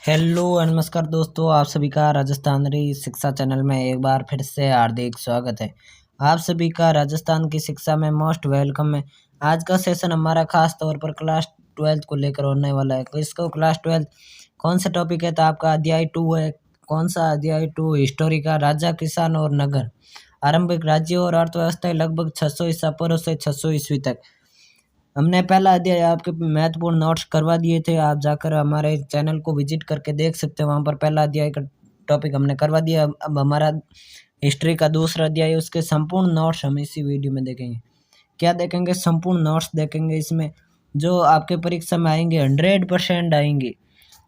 Hello और नमस्कार दोस्तों, आप सभी का राजस्थानी शिक्षा चैनल में एक बार फिर से हार्दिक स्वागत है। आप सभी का राजस्थान की शिक्षा में मोस्ट वेलकम है। आज का सेशन हमारा खास तौर पर क्लास 12 को लेकर होने वाला है। तो इसको क्लास 12 कौन सा टॉपिक है, तो आपका अध्याय 2 है। कौन सा अध्याय 2? हिस्टोरी का। राजा, किसान और नगर, आरंभिक राज्यों और अर्थव्यवस्था, लगभग 600 ईसा पूर्व से 600 ईस्वी तक। हमने पहला अध्याय आपके महत्वपूर्ण नोट्स करवा दिए थे, आप जाकर हमारे चैनल को विजिट करके देख सकते हैं। वहाँ पर पहला अध्याय का टॉपिक हमने करवा दिया। अब हमारा हिस्ट्री का दूसरा अध्याय, उसके संपूर्ण नोट्स हम इसी वीडियो में देखेंगे। क्या देखेंगे? संपूर्ण नोट्स देखेंगे। इसमें जो आपके परीक्षा में आएंगे 100% आएंगे।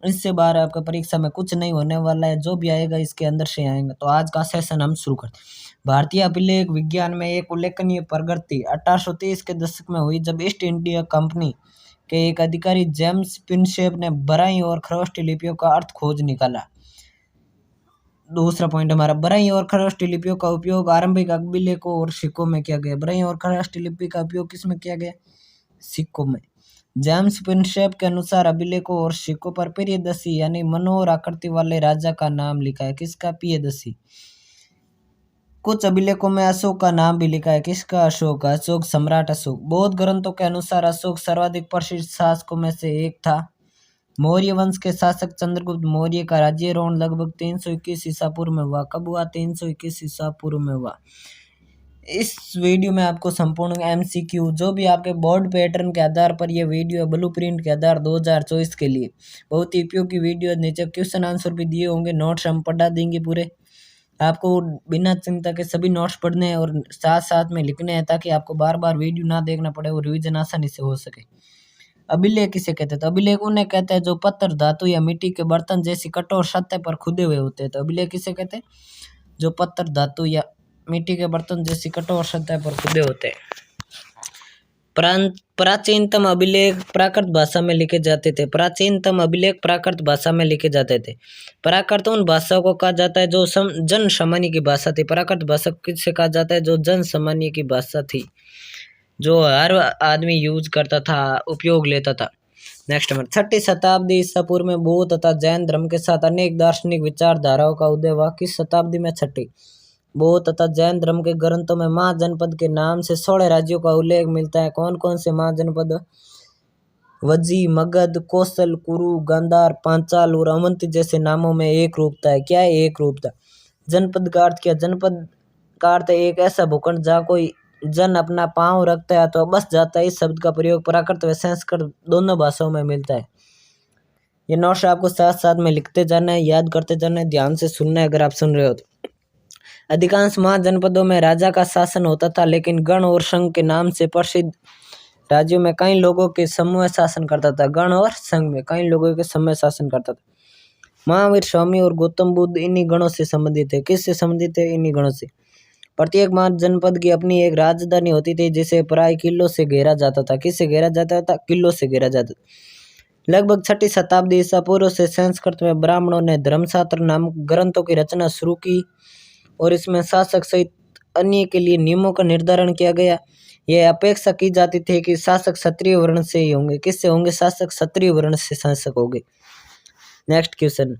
इससे बाहर आपका परीक्षा में कुछ नहीं होने वाला है। जो भी आएगा इसके अंदर से आएगा। तो आज का सेशन हम शुरू करते हैं। भारतीय अभिलेख विज्ञान में एक उल्लेखनीय प्रगति 1830 के दशक में हुई, जब ईस्ट इंडिया कंपनी के एक अधिकारी जेम्स प्रिंसेप ने बराई और खरोष्टी लिपियों का अर्थ खोज निकाला। दूसरा पॉइंट हमारा, बराई और खरोष्टी लिपियों का उपयोग आरंभिक अभिलेखों और सिक्कों में किया गया। बराई और खरोष्टी लिपि का उपयोग किसमें किया गया? सिक्कों में। जेम्स प्रिंसेप के अनुसार अभिलेखों और सिक्कों पर प्रियदर्शी यानी मनोहर आकृति वाले राजा का नाम लिखा है। किसका? प्रियदर्शी। कुछ अभिलेखों में अशोक का नाम भी लिखा है। किसका? अशोक। अशोक, सम्राट अशोक। बौद्ध ग्रंथों के अनुसार अशोक सर्वाधिक प्रसिद्ध शासकों में से एक था। मौर्य वंश के शासक चंद्रगुप्त मौर्य का राज्यारोहण लगभग 321 ईसा पूर्व में हुआ। कब हुआ? 321 ईसा पूर्व में हुआ। इस वीडियो में आपको संपूर्ण MCQ, जो भी आपके बोर्ड पैटर्न के आधार पर यह वीडियो, ब्लूप्रिंट के आधार 2024 के लिए बहुत ही उपयोगी वीडियो। नीचे क्वेश्चन आंसर भी दिए होंगे, नोट्स हम पढ़ा देंगे पूरे। आपको बिना चिंता के सभी नोट्स पढ़ने हैं और साथ साथ में लिखने हैं, ताकि आपको बार बार वीडियो ना देखना पड़े और रिवीजन आसानी से हो सके। अभिलेख किसे कहते हैं? तो अभिलेख उन्हें कहते हैं जो पत्थर, धातु या मिट्टी के बर्तन जैसी कठोर सतह पर खुदे हुए होते हैं। तो अभिलेख किसे कहते हैं? जो पत्थर, धातु या मिट्टी के बर्तन जैसी कठोर सतह पर खुदे होते हैं। प्राचीनतम अभिलेख प्राकृत भाषा में लिखे जाते थे। प्राचीनतम अभिलेख प्राकृत भाषा में लिखे जाते थे। प्राकृत उन भाषाओं को कहा जाता है जो जन सामान्य की भाषा थी। प्राकृत भाषा किससे कहा जाता है? जो जन सामान्य की भाषा थी, जो हर आदमी यूज करता था, उपयोग लेता था। नेक्स्ट नंबर, 6ठी शताब्दी ईसा पूर्व में बौद्ध तथा जैन धर्म के साथ अनेक दार्शनिक विचारधाराओं का उदय हुआ। किस शताब्दी में? 6ठी। बौद्ध तथा जैन धर्म के ग्रंथों में महाजनपद के नाम से 16 राज्यों का उल्लेख मिलता है। कौन कौन से महाजनपद? वज्जी, मगध, कौशल, कुरु, गांधार, पांचाल और अवंती जैसे नामों में एक रूपता है। क्या है? एक रूपता। जनपद का अर्थ क्या? जनपद का अर्थ एक ऐसा भूखंड जहाँ कोई जन अपना पांव रखता है तो बस जाता है। इस शब्द का प्रयोग प्राकृत व संस्कृत दोनों भाषाओं में मिलता है। ये नोट्स आपको साथ साथ में लिखते जाना है, याद करते जाना है, ध्यान से सुनना है अगर आप सुन रहे हो तो। अधिकांश महाजनपदों में राजा का शासन होता था, लेकिन गण और संघ के नाम से प्रसिद्ध राज्यों में कई लोगों के समूह शासन करता था। गण और संघ में कई लोगों के समूह शासन करता था। महावीर स्वामी और गौतम बुद्ध इन्हीं गणों से संबंधित थे। किससे संबंधित थे? इन्हीं गणों से। प्रत्येक महाजनपद की अपनी एक राजधानी होती थी, जिसे प्राय किलों से घेरा जाता था। किससे घेरा जाता था? किलों से घेरा जाता था। लगभग 6ठी शताब्दी ईसा पूर्व से संस्कृत में ब्राह्मणों ने धर्मशास्त्र नामक ग्रंथों की रचना शुरू की और इसमें शासक सहित अन्य के लिए नियमों का निर्धारण किया गया। यह अपेक्षा की जाती थी कि शासक क्षत्रिय वर्ण से ही होंगे। किससे होंगे? शासक क्षत्रिय वर्ण से शासक होंगे। नेक्स्ट क्वेश्चन,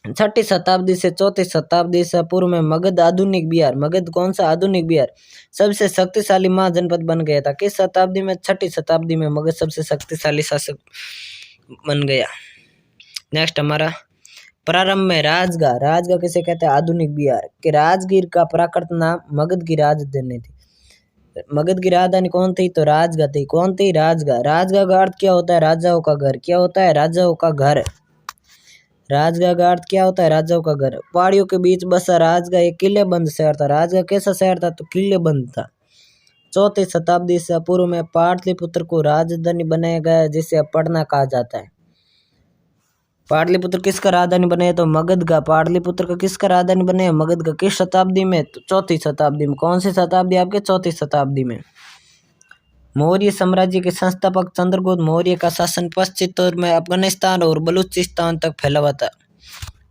6ठी शताब्दी से 4ठी शताब्दी ईसा पूर्व में मगध आधुनिक बिहार, मगध कौन सा? आधुनिक बिहार सबसे शक्तिशाली महाजनपद बन गया था। किस शताब्दी में? 6ठी शताब्दी में मगध सबसे शक्तिशाली शासक बन गया। नेक्स्ट हमारा, प्रारंभ में राजगाह, राजगाह किसे कहते हैं? आधुनिक बिहार के राजगीर का प्राकृत नाम मगध की राजधानी थी। मगध की राजधानी कौन थी? तो राजगाह थी। कौन थी? राजगाह। राजगाह का अर्थ क्या होता है? राजाओं का घर। क्या होता है? राजाओं का घर। राजगाह का अर्थ क्या होता है? राजाओं का घर। पहाड़ियों के बीच बसा राजगाह एक किलेबंद शहर था। राजगाह कैसा शहर था? तो किलेबंद था। 4ठी शताब्दी से पूर्व में पाटलिपुत्र को राजधानी बनाया गया, जिसे अब पटना कहा जाता है। पाटलिपुत्र किसका राजधानी बने? तो मगध का। पाटलिपुत्र का किसका राजधानी बने? मगध का। किस शताब्दी में? तो 4ठी शताब्दी में। कौन सी शताब्दी? आपके 4ठी शताब्दी में। मौर्य साम्राज्य के संस्थापक चंद्रगुप्त मौर्य का शासन पश्चिम में अफगानिस्तान और बलूचिस्तान तक फैला हुआ था।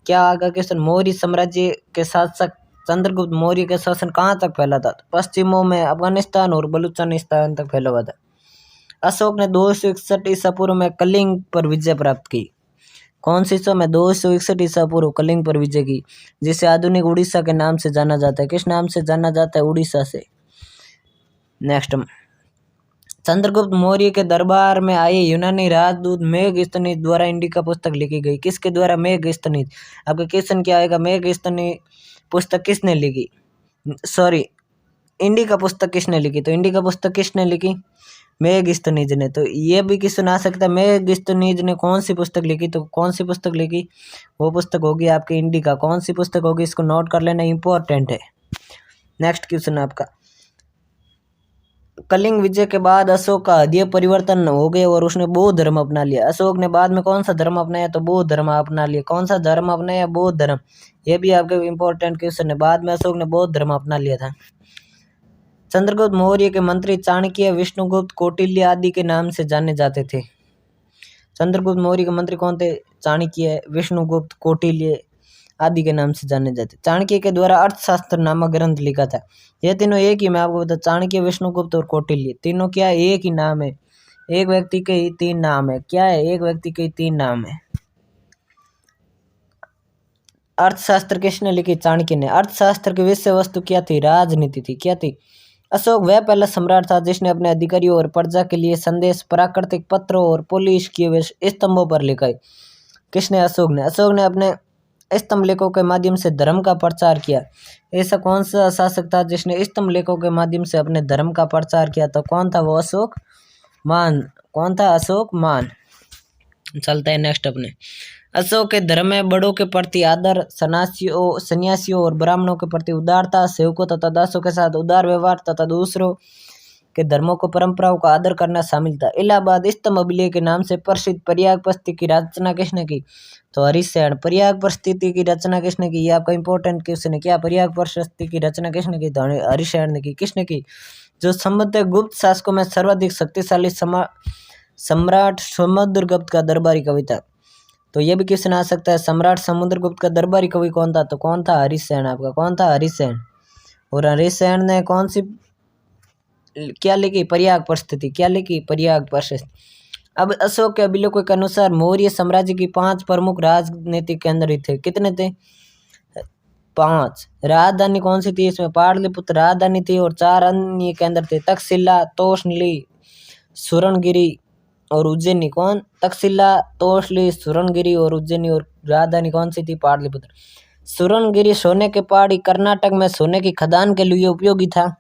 क्या आगे क्वेश्चन, मौर्य साम्राज्य के शासक चंद्रगुप्त मौर्य का शासन कहाँ तक फैला था? पश्चिमों में अफगानिस्तान और बलूचिस्तान तक फैला हुआ था। अशोक ने 261 ईसा पूर्व में कलिंग पर विजय प्राप्त की। कौन सी ईस्वी में? 261 ईसा पूर्व कलिंग पर विजय की, जिसे आधुनिक उड़ीसा के नाम से जाना जाता है। किस नाम से जाना जाता है? उड़ीसा से। नेक्स्ट, चंद्रगुप्त मौर्य के दरबार में आए यूनानी राजदूत मेगस्थनीज द्वारा इंडिका पुस्तक लिखी गई। किसके द्वारा? मेगस्थनीज। आपका क्वेश्चन क्या आएगा? मेगस्थनी पुस्तक किसने लिखी? सॉरी, इंडिका पुस्तक किसने लिखी? तो इंडिका पुस्तक किसने लिखी? मेगस्थनीज ने। तो ये भी क्वेश्चन आ सकता है, मेगस्थनीज ने कौन सी पुस्तक लिखी? तो कौन सी पुस्तक लिखी? वो पुस्तक होगी आपकी इंडिका। कौन सी पुस्तक होगी? इसको नोट कर लेना, इंपॉर्टेंट है। नेक्स्ट क्वेश्चन आपका, कलिंग विजय के बाद अशोक का हृदय परिवर्तन हो गया और उसने बौद्ध धर्म अपना लिया। अशोक ने बाद में कौन सा धर्म अपनाया? तो बौद्ध धर्म अपना लिया। कौन सा धर्म अपनाया? बौद्ध धर्म। ये भी आपके इंपॉर्टेंट क्वेश्चन है। बाद में अशोक ने बौद्ध धर्म अपना लिया था। चंद्रगुप्त मौर्य के मंत्री चाणक्य, विष्णुगुप्त, कौटिल्य आदि के नाम से जाने जाते थे। चंद्रगुप्त मौर्य के मंत्री कौन थे? चाणक्य, विष्णुगुप्त, कौटिल्य आदि के नाम से जाने जाते। चाणक्य के द्वारा अर्थशास्त्र नामक ग्रंथ लिखा था। ये तीनों एक ही, मैं आपको बता, चाणक्य, विष्णुगुप्त और कौटिल्य तीनों क्या है? एक ही नाम है। एक व्यक्ति के ही तीन नाम है। क्या है? एक व्यक्ति के ही तीन नाम है। अर्थशास्त्र किसने लिखी? चाणक्य ने। अर्थशास्त्र की विषय वस्तु क्या थी? राजनीति थी। क्या थी? अशोक वह पहला सम्राट था जिसने अपने अधिकारियों और प्रजा के लिए संदेश प्राकृतिक पत्रों और पोलिश किए हुए स्तंभों पर लिखे। किसने? अशोक ने। अशोक ने अपने स्तंभ लेखों के माध्यम से धर्म का प्रचार किया। ऐसा कौन सा शासक था जिसने स्तंभ लेखों के माध्यम से अपने धर्म का प्रचार किया? तो कौन था वो? अशोक मान। कौन था? अशोक मान। चलता है नेक्स्ट अपने, अशोक के धर्म में बड़ों के प्रति आदर, सन्यासियों और ब्राह्मणों के प्रति उदारता, सेवकों तथा दासों के साथ उदार व्यवहार तथा दूसरों के धर्मों को परंपराओं का आदर करना शामिल था। इलाहाबाद स्तंभ अभिलेख के नाम से प्रसिद्ध प्रयाग प्रस्थिति की रचना किसने की? तो हरिशैन। प्रयाग प्रस्थिति की रचना किसने की? ये आपका इंपॉर्टेंट क्वेश्चन है। क्या? प्रयाग प्रस्थिति की रचना किसने की? तो हरिशैन ने की। किसने की? जो संबंधित गुप्त शासकों में सर्वाधिक शक्तिशाली सम्राट समुद्रगुप्त का दरबारी कवि था। तो ये भी क्वेश्चन आ सकता है, सम्राट समुद्रगुप्त का दरबारी कवि कौन था? तो कौन था? हरिशैन। आपका कौन था? हरिशैन। और हरिशैन ने कौन सी क्या लिखी? प्रयाग प्रस्थिति। क्या लिखी? प्रयाग प्रस्थिति। अब अशोक के अभिलेखों के अनुसार मौर्य साम्राज्य की 5 प्रमुख राजनीतिक केंद्र थे। कितने थे? 5। राजधानी कौन सी थी इसमें? पाटलिपुत्र राजधानी थी और 4 अन्य केंद्र थे, तक्षशिला, तोषली, सुवर्णगिरी और उज्जैनी। कौन? तक्षशिला, तोषली, सुवर्णगिरी और उज्जैनी। और राजधानी कौन सी थी? पाटलिपुत्र। सुवर्णगिरी सोने के पहाड़ी कर्नाटक में सोने की खदान के लिए उपयोगी था।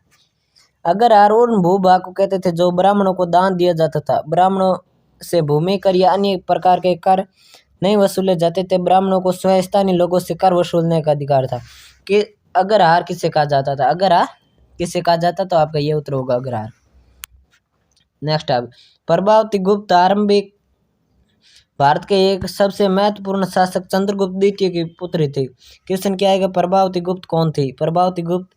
अगर आरोहण भूभाग को कहते थे जो ब्राह्मणों को दान दिया जाता था। ब्राह्मणों से भूमि कर या अन्य प्रकार के कर नहीं वसूले जाते थे। ब्राह्मणों को स्थानीय लोगों से कर वसूलने का अधिकार था। कि अग्रहार किसे कहा जाता था? अग्रहार किसे कहा जाता? तो आपका ये उत्तर होगा, अग्रहार। नेक्स्ट अब, प्रभावती गुप्त आरंभिक भारत के एक सबसे महत्वपूर्ण शासक चंद्रगुप्त द्वितीय की पुत्री थी। क्वेश्चन क्या आएगा? प्रभावती गुप्त कौन थी? प्रभावती गुप्त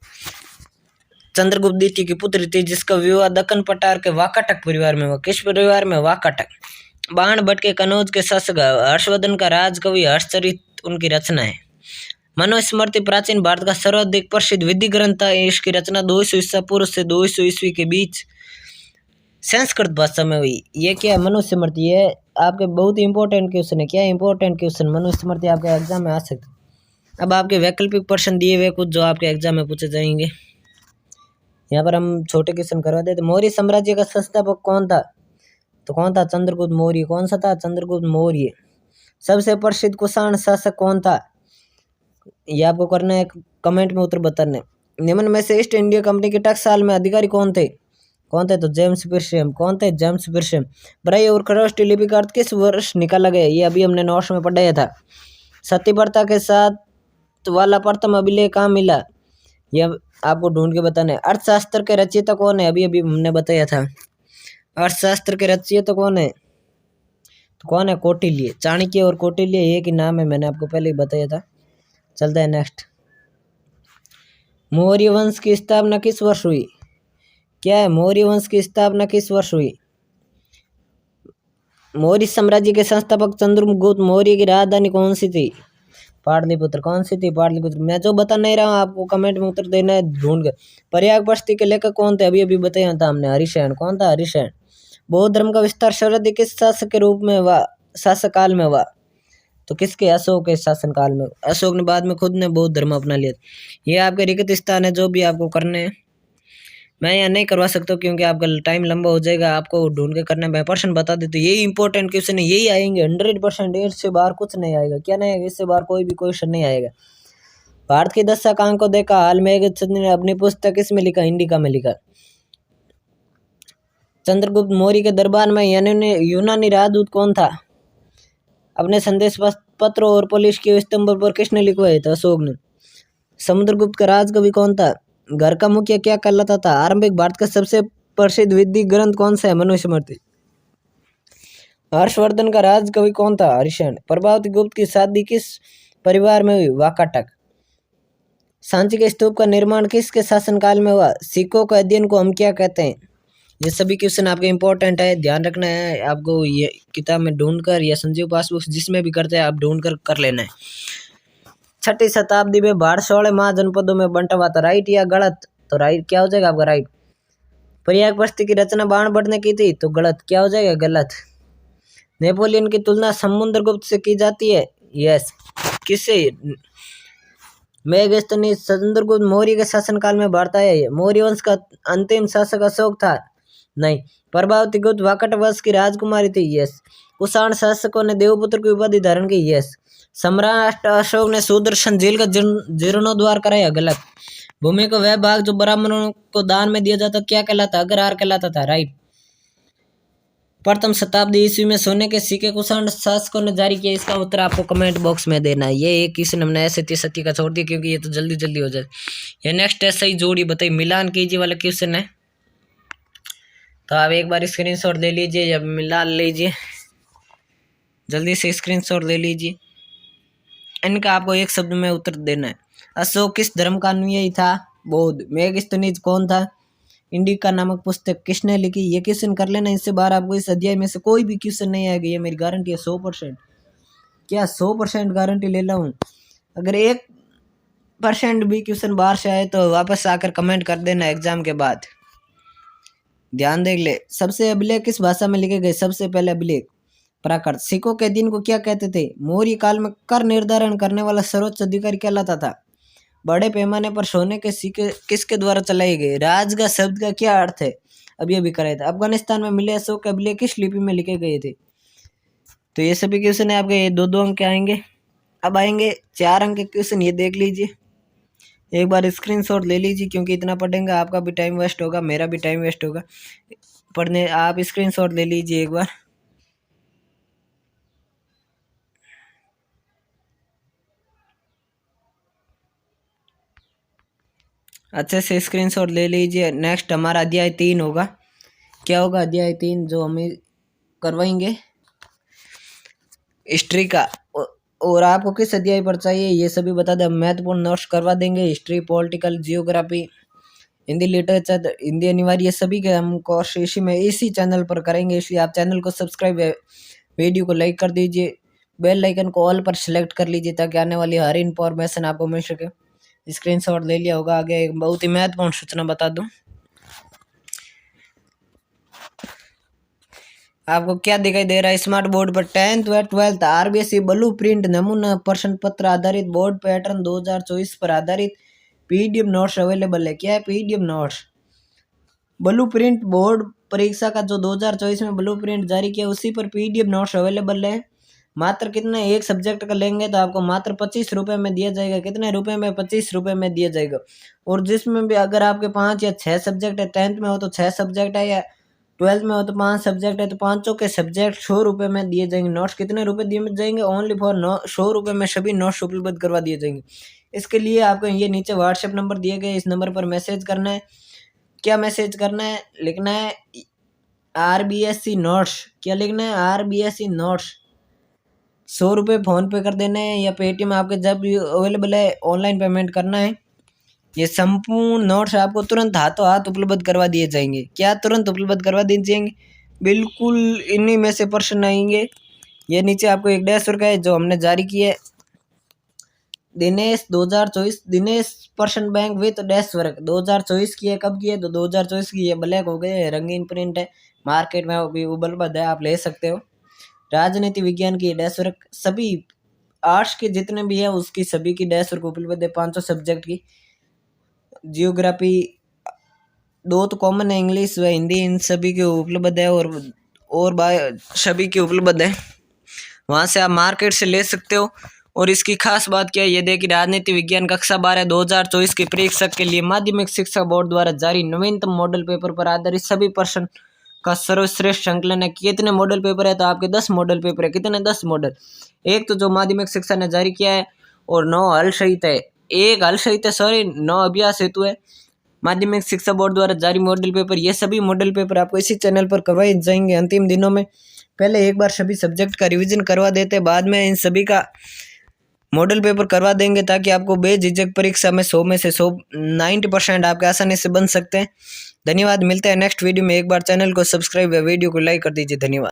चंद्रगुप्त द्वितीय की पुत्री थी जिसका विवाह दक्कन पठार के वाकाटक परिवार में हुआ। किस परिवार में? वाकाटक। बाण भट्ट के कनौज के शासक हर्षवर्धन का राजकवि हर्षचरित उनकी रचना है। मनुस्मृति प्राचीन भारत का सर्वाधिक प्रसिद्ध विधि ग्रंथ था। इसकी रचना 200 ईसा पूर्व से 200 ईस्वी के बीच संस्कृत भाषा में हुई। ये क्या है? मनुस्मृति। ये आपके बहुत ही इंपॉर्टेंट क्वेश्चन है। क्या इंपॉर्टेंट क्वेश्चन? मनुस्मृति आपके एग्जाम में आ सकता है। अब आपके वैकल्पिक प्रश्न दिए हुए कुछ जो आपके एग्जाम में पूछे जाएंगे, यहाँ पर हम छोटे क्वेश्चन करवा देते। मौर्य साम्राज्य का संस्थापक कौन था? तो कौन था? चंद्रगुप्त मौर्य। कौन सा था? चंद्रगुप्त मौर्य। सबसे प्रसिद्ध कुषाण शासक कौन था? ये आपको करना है, कमेंट में उत्तर बताने। निम्न में से ईस्ट इंडिया कंपनी के टकसाल में अधिकारी कौन थे? कौन थे? तो जेम्स पियर्सन। कौन थे? James Pearson. ब्राई और खरगोश लिपि का अर्थ किस वर्ष निकाला गया? ये अभी हमने नोट्स में पढ़ाया था। सतीव्रता के साथ वाला प्रथम अभिलेख कहाँ मिला? यह आपको ढूंढ के बताना है। अर्थशास्त्र के रचयिता कौन है? अभी अभी हमने बताया था। अर्थशास्त्र के रचयिता कौन है? तो कौन है? कौटिल्य। चाणक्य और कौटिल्य एक ही नाम है, मैंने आपको पहले ही बताया था। चलता है नेक्स्ट, मौर्य वंश की स्थापना किस वर्ष हुई? क्या है? मौर्य वंश की स्थापना किस वर्ष हुई? मौर्य साम्राज्य के संस्थापक चंद्रगुप्त मौर्य की राजधानी कौन सी थी? पाटलिपुत्र। कौन सी थी? पाटलिपुत्र। मैं जो बता नहीं रहा हूँ आपको कमेंट में उत्तर देना है ढूंढ कर। प्रयाग प्रस्थिति के लेखक कौन थे? अभी अभी बताया था हमने, हरिशैन। कौन था? हरिशैन। बौद्ध धर्म का विस्तार सर्वाधिक किस शासक के रूप में हुआ? शासक काल में हुआ? तो किसके? अशोक के शासनकाल में। अशोक ने बाद में खुद ने बौद्ध धर्म अपना लिया। ये आपके रिक्त स्थान है जो भी आपको करने हैं। मैं यहाँ नहीं करवा सकता क्योंकि आपका टाइम लंबा हो जाएगा, आपको ढूंढ के करना है। मैं पर्सन बता देता हूँ, यही इंपॉर्टेंट क्वेश्चन है, यही आएंगे 100%। इससे बाहर कुछ नहीं आएगा। क्या नहीं आएगा? इससे बाहर कोई भी क्वेश्चन नहीं आएगा। भारत की 10 शाखाओं को देखा। हाल में एक ने अपनी पुस्तक किसमें लिखा? इंडिका में लिखा। चंद्रगुप्त मौर्य के दरबार में यूनानी राजदूत कौन था? अपने संदेश पत्र और पुलिस के स्तंभ पर किसने लिखवाए थे? अशोक ने। समुद्रगुप्त का राजकवि कौन था? घर का मुखिया क्या कहलाता था? आरंभिक भारत का सबसे प्रसिद्ध वैदिक ग्रंथ कौन सा है? मनुस्मृति। हर्षवर्धन का राजकवि कौन था? हरिश्चंद्र। प्रभावती गुप्त की शादी किस परिवार में हुई? वाकाटक। सांची के स्तूप का निर्माण किसके शासनकाल में हुआ? सिक्कों के अध्ययन को हम क्या कहते हैं? ये सभी क्वेश्चन आपके इंपॉर्टेंट है, ध्यान रखना है आपको। ये किताब में ढूंढकर या संजीव पासबुक जिसमें भी करते हैं आप ढूंढकर कर लेना है। 6ठी शताब्दी में भारत 16 महाजनपदों में बंटा हुआ था। राइट या गलत? तो राइट क्या हो जाएगा आपका? राइट। प्रयाग बस्ती की रचना बाण भट्ट की थी, तो गलत क्या हो जाएगा? गलत। नेपोलियन की तुलना समुद्रगुप्त से की जाती है। यस। किससे? मेगस्थनीज। चंद्रगुप्त मौर्य के शासनकाल में भारत आया है। मौर्य वंश का अंतिम शासक अशोक था। नहीं। प्रभावती गुप्त वाकट वंश की राजकुमारी थी। यस। कुषाण शासकों ने देवपुत्र की उपाधि धारण की। यस। सम्राट अशोक ने सुदर्शन झील का जीर्णोद्धार कराया। गलत। भूमि का वह भाग जो ब्राह्मणों को दान में दिया जाता क्या कहलाता? अग्रहार कहलाता था। राइट। प्रथम शताब्दी ईस्वी में सोने के सिक्के कुषाण शासकों ने जारी किया। इसका उत्तर आपको कमेंट बॉक्स में देना है। ये एक क्वेश्चन हमने ऐसे सत्य का छोड़ दिया क्योंकि ये तो जल्दी जल्दी हो जाए। ये नेक्स्ट है सही जोड़ी बताइए। मिलान कीजिए वाला क्वेश्चन है, तो आप एक बार स्क्रीनशॉट ले लीजिए या मिला लीजिए, जल्दी से स्क्रीनशॉट ले लीजिए। इनका आपको एक शब्द में उत्तर देना है। अशोक किस धर्म का अनुयायी था? बौद्ध। मेगस्थनीज कौन था? इंडिका नामक पुस्तक किसने लिखी? ये क्वेश्चन कर लेना, इससे बाहर आपको इस अध्याय में से कोई भी क्वेश्चन नहीं आएगा। ये मेरी गारंटी है 100%। क्या 100% गारंटी ले रहा हूँ। अगर 1% भी क्वेश्चन बाहर से आए तो वापस आकर कमेंट कर देना एग्जाम के बाद। ध्यान देख ले। सबसे अभिलेख किस भाषा में लिखे गए? सबसे पहले अभिलेख प्राकृत। सिक्कों के दिन को क्या कहते थे? मौर्य काल में कर निर्धारण करने वाला सर्वोच्च अधिकारी कहलाता था। बड़े पैमाने पर सोने के सिक्के किसके द्वारा चलाए गए? राजगा शब्द का क्या अर्थ है? अभी अभी कराया था। अफगानिस्तान में मिले अशोक के अभिलेख किस लिपि में लिखे गए थे? तो ये सभी क्वेश्चन है आपके। ये 2-2 अंक के आएंगे। अब आएंगे 4 अंक के क्वेश्चन, ये देख लीजिए। एक बार स्क्रीनशॉट ले लीजिए क्योंकि इतना पढ़ेंगे आपका भी टाइम वेस्ट होगा, मेरा भी टाइम वेस्ट होगा पढ़ने। आप स्क्रीनशॉट ले लीजिए एक बार। अच्छे से स्क्रीनशॉट ले लीजिए। नेक्स्ट हमारा अध्याय 3 होगा। क्या होगा अध्याय 3 जो हमें करवाएंगे? हिस्ट्री का। और आपको किस अध्याय पर चाहिए ये सभी बता दें। महत्वपूर्ण नोट्स करवा देंगे। History, political, geography, Hindi literature, Hindi अनिवार्य, सभी के हम कोर्स इसी चैनल पर करेंगे। इसलिए आप चैनल को सब्सक्राइब, वीडियो को लाइक कर दीजिए, बेल आइकन को ऑल पर सेलेक्ट कर लीजिए ताकि आने वाली हर इन्फॉर्मेशन आपको मिल सके। स्क्रीनशॉट ले लिया होगा। आगे एक बहुत ही महत्वपूर्ण सूचना बता दूं आपको। क्या दिखाई दे रहा है स्मार्ट बोर्ड पर? 10th व 12th आरबीएसई ब्लू प्रिंट नमूना प्रश्न पत्र आधारित बोर्ड पैटर्न 2024 पर आधारित पीडीएफ नोट्स अवेलेबल है। क्या है? PDF notes. Blue print board परीक्षा का जो 2024 में ब्लू प्रिंट जारी किया उसी पर पीडीएफ नोट्स अवेलेबल है। मात्र कितने? एक सब्जेक्ट का लेंगे तो आपको मात्र 25 रुपये में दिया जाएगा। कितने रुपए में? 25 रुपये में दिया जाएगा। और जिसमें भी अगर आपके 5 या 6 सब्जेक्ट है, 10th में हो तो 6 सब्जेक्ट है, या 12th में हो तो 5 सब्जेक्ट है, तो 5 के सब्जेक्ट 100 रुपये में दिए जाएंगे। नोट्स कितने रुपये दिए जाएंगे? ओनली फॉर 100 रुपये में सभी नोट्स उपलब्ध करवा दिए जाएंगे। इसके लिए आपको ये नीचे व्हाट्सएप नंबर दिए गए, इस नंबर पर मैसेज करना है। क्या मैसेज करना है? लिखना है आरबीएससी नोट्स। क्या लिखना है? RBSC notes. 100 रुपये फ़ोन पे कर देना है या पेटीएम आपके जब भी अवेलेबल है ऑनलाइन पेमेंट करना है। ये संपूर्ण नोट्स आपको तुरंत हाथों हाथ उपलब्ध करवा दिए जाएंगे। क्या? तुरंत उपलब्ध करवा दिए जाएंगे। बिल्कुल इन्हीं में से प्रश्न आएंगे। ये नीचे आपको एक डैश वर्क है जो हमने जारी किया है। Dinesh 2024 Dinesh person bank with dash work 2024 की है। कब की है? तो 2024 की है। ब्लैक हो गए, रंगीन प्रिंट है, मार्केट में भी उपलब्ध है, आप ले सकते हो। राजनीति विज्ञान की डैश वर्क सभी आर्ट्स के जितने भी हैं उसकी सभी की डैश और उपलब्ध है 500 सब्जेक्ट की। जियोग्राफी 2 तो कॉमन है, इंग्लिश व हिंदी, इन सभी के उपलब्ध है और सभी की उपलब्ध है। वहाँ से आप मार्केट से ले सकते हो। और इसकी खास बात क्या है, ये देखिए राजनीति विज्ञान कक्षा 12 2024 की परीक्षा के लिए माध्यमिक शिक्षा बोर्ड द्वारा जारी नवीनतम मॉडल पेपर पर आधारित सभी प्रश्न का सर्वश्रेष्ठ संकलन है। कितने मॉडल पेपर है, तो आपके 10 मॉडल पेपर है। कितने? 10 मॉडल। एक तो जो माध्यमिक शिक्षा ने जारी किया है और 9 हल सहित है, एक हल सहित है, सॉरी 9 अभ्यास हेतु है। माध्यमिक शिक्षा बोर्ड द्वारा जारी मॉडल पेपर, ये सभी मॉडल पेपर आपको इसी चैनल पर करवाए जाएंगे अंतिम दिनों में। पहले एक बार सभी सब्जेक्ट का रिवीजन करवा देते, बाद में इन सभी का मॉडल पेपर करवा देंगे ताकि आपको बेझिझक परीक्षा में 100 में से 90% आपके आसानी से बन सकते हैं। धन्यवाद। मिलते हैं नेक्स्ट वीडियो में। एक बार चैनल को सब्सक्राइब व वीडियो को लाइक कर दीजिए। धन्यवाद।